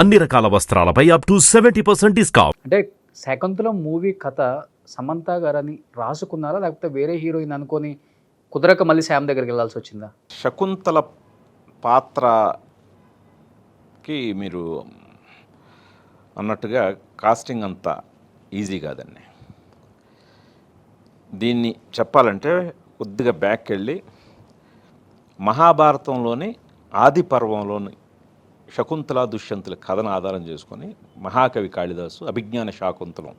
అన్ని రకాల వస్త్రాలపై up to 70% discount. అంటే శకుంతలం మూవీ కథ సమంత గారని రాసుకున్నారా, లేకపోతే వేరే హీరోయిన్ అనుకొని కుదరక మళ్ళీ శ్యామ్ దగ్గరికి వెళ్ళాల్సి వచ్చిందా? శకుంతల పాత్రకి మీరు అన్నట్టుగా కాస్టింగ్ అంత ఈజీ కాదండి. దీన్ని చెప్పాలంటే కొద్దిగా బ్యాక్ వెళ్ళి మహాభారతంలోని ఆది పర్వంలోని శకుంతల దుష్యంతుల కథను ఆధారం చేసుకొని మహాకవి కాళిదాసు అభిజ్ఞాన శాకుంతలం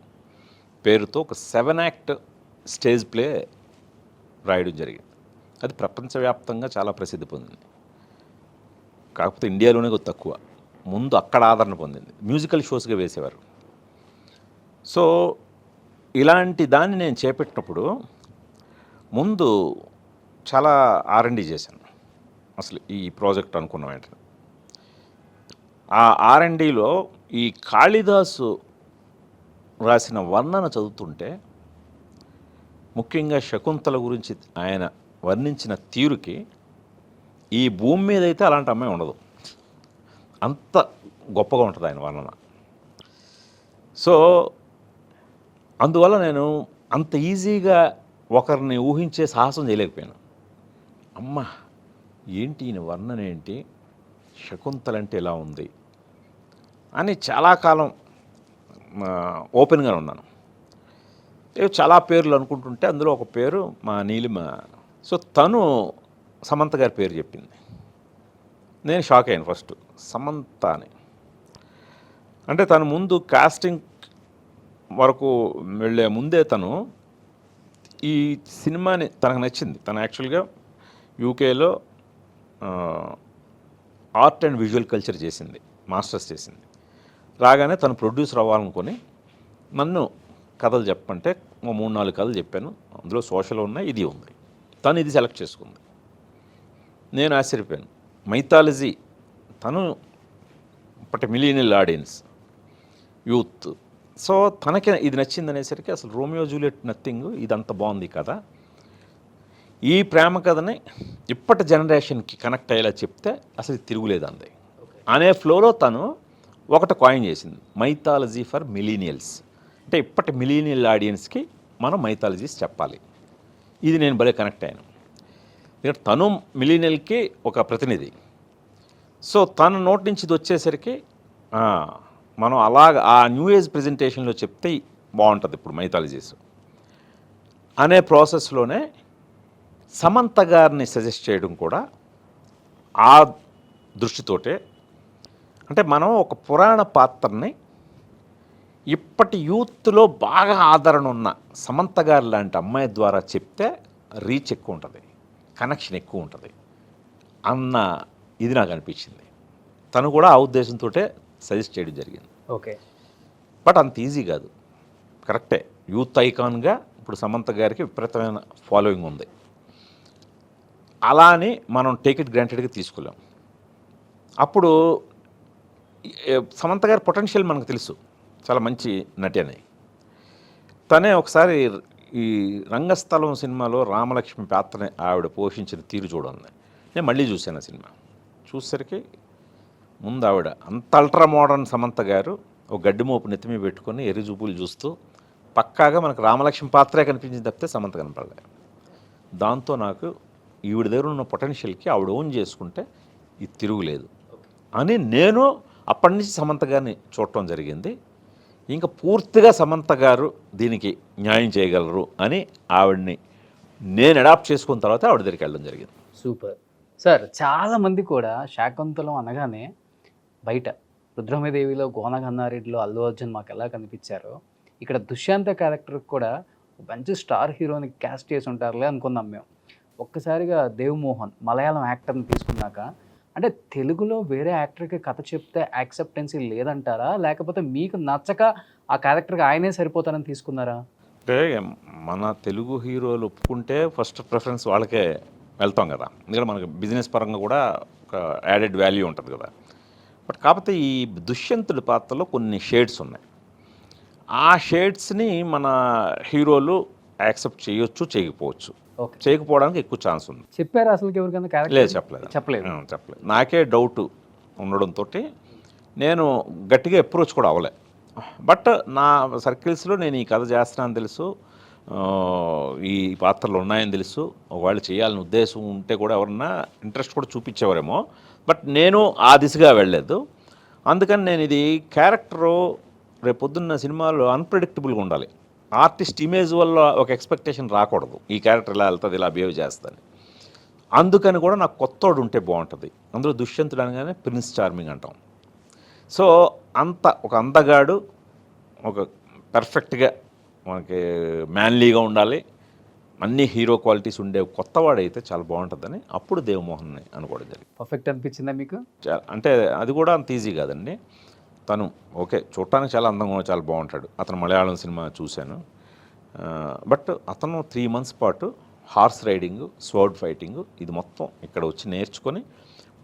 పేరుతో ఒక 7 యాక్ట్ స్టేజ్ ప్లే రాయడం జరిగింది. అది ప్రపంచవ్యాప్తంగా చాలా ప్రసిద్ధి పొందింది. కాకపోతే ఇండియాలోనే కొద్ది తక్కువ, ముందు అక్కడ ఆదరణ పొందింది. మ్యూజికల్ షోస్గా వేసేవారు. సో ఇలాంటి దాన్ని నేను చేపట్టినప్పుడు ముందు చాలా R&D చేశాను. అసలు ఈ ప్రాజెక్ట్ అనుకున్న వెంటనే ఆ R&Dలో ఈ కాళిదాసు రాసిన వర్ణన చదువుతుంటే, ముఖ్యంగా శకుంతల గురించి ఆయన వర్ణించిన తీరుకి ఈ భూమి మీద అయితే అలాంటి అమ్మాయి ఉండదు. అంత గొప్పగా ఉంటుంది ఆయన వర్ణన. సో అందువల్ల నేను అంత ఈజీగా ఒకరిని ఊహించే సాహసం చేయలేకపోయాను. అమ్మ ఏంటి ఈయన వర్ణన ఏంటి, శకుంతల అంటే ఎలా ఉంది అని చాలా కాలం ఓపెన్గా ఉన్నాను. చాలా పేర్లు అనుకుంటుంటే అందులో ఒక పేరు మా నీలిమ. సో తను సమంత గారి పేరు చెప్పింది. నేను షాక్ అయ్యాను ఫస్ట్, సమంత అని. అంటే తను ముందు కాస్టింగ్ వరకు వెళ్ళే ముందే తను ఈ సినిమాని తనకు నచ్చింది. తను యాక్చువల్గా యూకేలో ఆర్ట్ అండ్ విజువల్ కల్చర్ చేసింది, మాస్టర్స్ చేసింది. రాగానే తను ప్రొడ్యూసర్ అవ్వాలనుకొని నన్ను కథలు చెప్పంటే 3-4 కథలు చెప్పాను. అందులో సోషల్ ఉన్నాయి, ఇది ఉంది. తను ఇది సెలెక్ట్ చేసుకుంది. నేను ఆశ్చర్యపోయాను. మైథాలజీ, తను ఇప్పటి మిలీనియల్ ఆడియన్స్, యూత్. సో తనకి ఇది నచ్చింది అనేసరికి అసలు రోమియో జూలియట్ నథింగ్, ఇదంత బాగుంది కదా, ఈ ప్రేమ కథని ఇప్పటి జనరేషన్కి కనెక్ట్ అయ్యేలా చెప్తే అసలు తిరుగులేదు అంది అనే ఫ్లోలో తను ఒకటి కాయిన్ చేసింది, మైథాలజీ ఫర్ మిలీనియల్స్. అంటే ఇప్పటి మిలీనియల్ ఆడియన్స్కి మనం మైథాలజీస్ చెప్పాలి. ఇది నేను భలే కనెక్ట్ అయ్యాను. తను మిలీనియల్కి ఒక ప్రతినిధి. సో తన నోటి నుంచి ఇది వచ్చేసరికి మనం అలాగ ఆ న్యూ ఏజ్ ప్రజెంటేషన్లో చెప్తే బాగుంటుంది ఇప్పుడు మైథాలజీస్ అనే ప్రాసెస్లోనే సమంత గారిని సజెస్ట్ చేయడం కూడా ఆ దృష్టితోటే. అంటే మనం ఒక పురాణ పాత్రని ఇప్పటి యూత్లో బాగా ఆదరణ ఉన్న సమంత గారు లాంటి అమ్మాయి ద్వారా చెప్తే రీచ్ ఎక్కువ ఉంటుంది, కనెక్షన్ ఎక్కువ ఉంటుంది అన్న ఇది నాకు అనిపించింది. తను కూడా ఆ ఉద్దేశంతో సజెస్ట్ చేయడం జరిగింది. ఓకే, బట్ అంత ఈజీ కాదు. కరెక్టే, యూత్ ఐకాన్గా ఇప్పుడు సమంత గారికి విపరీతమైన ఫాలోయింగ్ ఉంది. అలా అని మనం టేక్ ఇట్ గ్రాంటెడ్గా తీసుకోలేం. అప్పుడు సమంత గారి పొటెన్షియల్ మనకు తెలుసు, చాలా మంచి నటి అని. తనే ఒకసారి ఈ రంగస్థలం సినిమాలో రామలక్ష్మి పాత్రని ఆవిడ పోషించిన తీరు చూడండి. నేను మళ్ళీ చూశాను ఆ సినిమా. చూసేసరికి ముందు ఆవిడ అంత అల్ట్రా మోడర్న్ సమంత గారు ఒక గడ్డి మోపు నెత్తిమీ పెట్టుకొని ఎర్రి చూపులు చూస్తూ పక్కాగా మనకు రామలక్ష్మి పాత్రే కనిపించింది తప్పితే సమంత కనపడలే. దాంతో నాకు ఈవిడ దగ్గర ఉన్న పొటెన్షియల్కి ఆవిడ ఓన్ చేసుకుంటే ఇది తిరుగులేదు అని నేను అప్పటి నుంచి సమంత గారిని చూడటం జరిగింది. ఇంకా పూర్తిగా సమంత గారు దీనికి న్యాయం చేయగలరు అని ఆవిడ్ని నేను అడాప్ట్ చేసుకున్న తర్వాత ఆవిడ దగ్గరికి వెళ్ళడం జరిగింది. Super sir. చాలామంది కూడా శాకుంతలం అనగానే బయట రుద్రమదేవిలో గోన గన్నారెడ్డిలో అల్లు అర్జున్ మాకు ఎలా కనిపించారో, ఇక్కడ దుష్యంత క్యారెక్టర్కి కూడా మంచి స్టార్ హీరోని క్యాస్ట్ చేసి ఉంటారులే అనుకున్నాం మేము. ఒక్కసారిగా దేవ్ మోహన్ మలయాళం యాక్టర్ని తీసుకున్నాక, అంటే తెలుగులో వేరే యాక్టర్కి కథ చెప్తే యాక్సెప్టెన్సీ లేదంటారా, లేకపోతే మీకు నచ్చక ఆ క్యారెక్టర్కి ఆయనే సరిపోతారని తీసుకున్నారా? అంటే మన తెలుగు హీరోలు ఒప్పుకుంటే ఫస్ట్ ప్రిఫరెన్స్ వాళ్ళకే వెళ్తాం కదా, ఎందుకంటే మనకి బిజినెస్ పరంగా కూడా ఒక యాడెడ్ వాల్యూ ఉంటుంది కదా. బట్ కాకపోతే ఈ దుష్యంతుడి పాత్రలో కొన్ని షేడ్స్ ఉన్నాయి. ఆ షేడ్స్ని మన హీరోలు యాక్సెప్ట్ చేయొచ్చు, చేయకపోవచ్చు. చేయకపోవడానికి ఎక్కువ ఛాన్స్ ఉంది. చెప్పారు అసలు ఎవరికైనా? లేదు, చెప్పలేదు. చెప్పలేదు. నాకే డౌట్ ఉండడంతో నేను గట్టిగా అప్రోచ్ కూడా అవ్వలే. బట్ నా సర్కిల్స్లో నేను ఈ కథ చేస్తున్నానని తెలుసు, ఈ పాత్రలు ఉన్నాయని తెలుసు. ఒకవేళ చేయాలని ఉద్దేశం ఉంటే కూడా ఎవరన్నా ఇంట్రెస్ట్ కూడా చూపించేవారేమో, బట్ నేను ఆ దిశగా వెళ్ళలేదు. అందుకని నేను ఇది క్యారెక్టరు రేపొద్దున్న సినిమాలో అన్ప్రెడిక్టబుల్గా ఉండాలి. ఆర్టిస్ట్ ఇమేజ్ వల్ల ఒక ఎక్స్పెక్టేషన్ రాకూడదు, ఈ క్యారెక్టర్ ఇలా వెళ్తుంది, ఇలా బిహేవ్ చేస్తుంది. అందుకని కూడా నాకు కొత్తోడు ఉంటే బాగుంటుంది. అందులో దుష్యంతుడు అనగానే ప్రిన్స్ చార్మింగ్ అంటాం. సో ఒక అందగాడు, ఒక పర్ఫెక్ట్గా మనకి మ్యాన్లీగా ఉండాలి, అన్ని హీరో క్వాలిటీస్ ఉండే కొత్తవాడైతే చాలా బాగుంటుందని అప్పుడు దేవమోహన్ని అనుకోవడం జరిగింది. పర్ఫెక్ట్ అనిపించిందా మీకు? అంటే అది కూడా అంత ఈజీ కాదండి. తను ఓకే చూడటానికి చాలా అందంగా చాలా బాగుంటాడు. అతను మలయాళం సినిమా చూశాను. బట్ అతను 3 months పాటు హార్స్ రైడింగ్, స్వర్డ్ ఫైటింగ్ ఇది మొత్తం ఇక్కడ వచ్చి నేర్చుకొని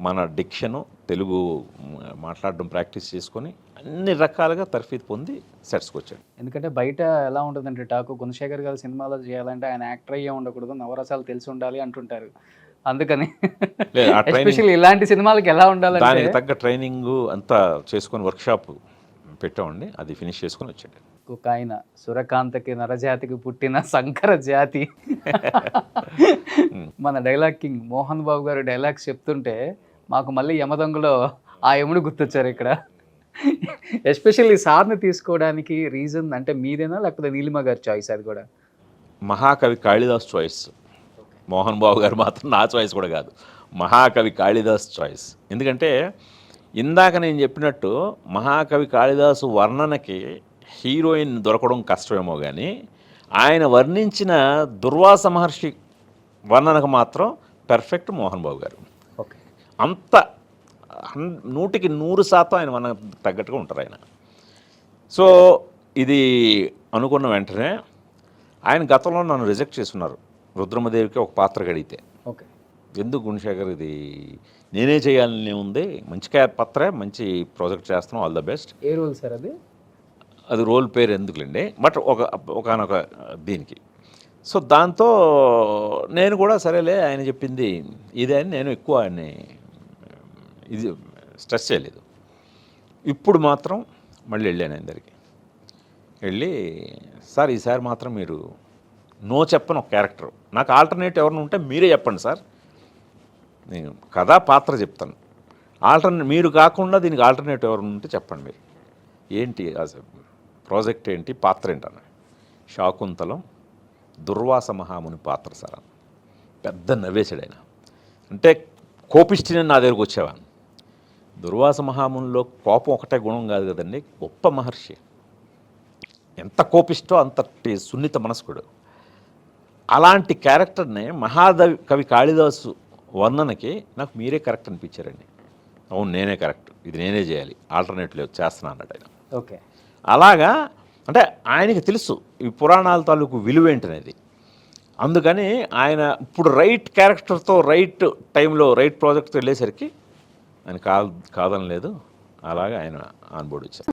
మన డిక్షను తెలుగు మాట్లాడడం ప్రాక్టీస్ చేసుకొని అన్ని రకాలుగా తర్ఫీదు పొంది సెట్స్కి వచ్చాడు. ఎందుకంటే బయట ఎలా ఉంటుందంటే టాకు గుణశేఖర్ గారి సినిమాలో చేయాలంటే ఆయన యాక్టర్ అయ్యే ఉండకూడదు, నవరసాలు తెలిసి ఉండాలి అంటుంటారు. అందుకని ఎస్పెషల్లీ ఇలాంటి సినిమాలకి ఎలా ఉండాలంటే దానికి తగ్గ ట్రైనింగ్ అంతా చేసుకొని వర్క్షాప్ పెట్టామండి. అది ఫినిష్ చేసుకొని వచ్చాడు. ఒక ఆయన సురకాంతకి నరజాతికి పుట్టిన సంకర జాతి. మన డైలాగ్ కింగ్ మోహన్ బాబు గారు డైలాగ్స్ చెప్తుంటే మాకు మళ్ళీ యమదొంగలో ఆ యముడు గుర్తొచ్చారు ఇక్కడ. ఎస్పెషల్లీ సార్ని తీసుకోవడానికి రీజన్ అంటే మీదేనా లేకపోతే నీలిమ గారి చాయిస్? అది కూడా మహాకవి కాళిదాస్ చాయిస్. మోహన్ బాబు గారు మాత్రం నా చాయిస్ కూడా కాదు, మహాకవి కాళిదాస్ చాయిస్. ఎందుకంటే ఇందాక నేను చెప్పినట్టు మహాకవి కాళిదాసు వర్ణనకి హీరోయిన్ దొరకడం కష్టమేమో కానీ ఆయన వర్ణించిన దుర్వాస మహర్షి వర్ణనకు మాత్రం పెర్ఫెక్ట్ మోహన్ బాబు గారు. ఓకే, అంత 100% ఆయన మన తగ్గట్టుగా ఉంటారు ఆయన. సో ఇది అనుకున్న వెంటనే ఆయన గతంలో నన్ను రిజెక్ట్ చేస్తున్నారు. రుద్రమదేవికి ఒక పాత్ర గడిగితే, ఓకే ఎందుకు గుణశేఖర్ ఇది నేనే చేయాలని ఉంది, మంచి పాత్రే, మంచి ప్రాజెక్ట్ చేస్తున్నాం, ఆల్ ద బెస్ట్. ఏ రోల్ సార్ అది? అది రోల్ పేరు ఎందుకులేండి, బట్ ఒకనొక దీనికి. సో దాంతో నేను కూడా సరేలే ఆయన చెప్పింది ఇదే అని నేను ఎక్కువ ఆయన్ని ఇది స్ట్రెస్ చేయలేదు. ఇప్పుడు మాత్రం మళ్ళీ వెళ్ళాను ఆయన దగ్గరికి. వెళ్ళి సార్ ఈసారి మాత్రం మీరు నో చెప్పను ఒక క్యారెక్టర్, నాకు ఆల్టర్నేట్ ఎవరైనా ఉంటే మీరే చెప్పండి సార్, నేను కథా పాత్ర చెప్తాను, మీరు కాకుండా దీనికి ఆల్టర్నేట్ ఎవరైనా ఉంటే చెప్పండి మీరు, ఏంటి ప్రాజెక్ట్ ఏంటి, పాత్ర ఏంటన్న. శాకుంతలం దుర్వాస మహాముని పాత్ర సార్ అని పెద్ద నవ్వేశాడు ఆయన. అంటే కోపిష్టిని నా దగ్గరకు వచ్చేవాను. దుర్వాస మహామునిలో కోపం ఒకటే గుణం కాదు కదండి, గొప్ప మహర్షి, ఎంత కోపిష్టో అంత సున్నిత మనస్కుడు. అలాంటి క్యారెక్టర్ని కవి కాళిదాసు వర్ణనకి నాకు మీరే కరెక్ట్ అనిపించారండి. అవును నేనే కరెక్ట్, ఇది నేనే చేయాలి, ఆల్టర్నేటివ్ చేస్తున్నా అన్నాడు ఆయన. ఓకే, అలాగా అంటే ఆయనకి తెలుసు ఈ పురాణాల తాలూకు విలువేంటనేది. అందుకని ఆయన ఇప్పుడు రైట్ క్యారెక్టర్తో రైట్ టైంలో రైట్ ప్రాజెక్ట్తో వెళ్ళేసరికి ఆయన కాదనలేదు. అలాగా ఆయన ఆన్ బోర్డ్ వచ్చారు.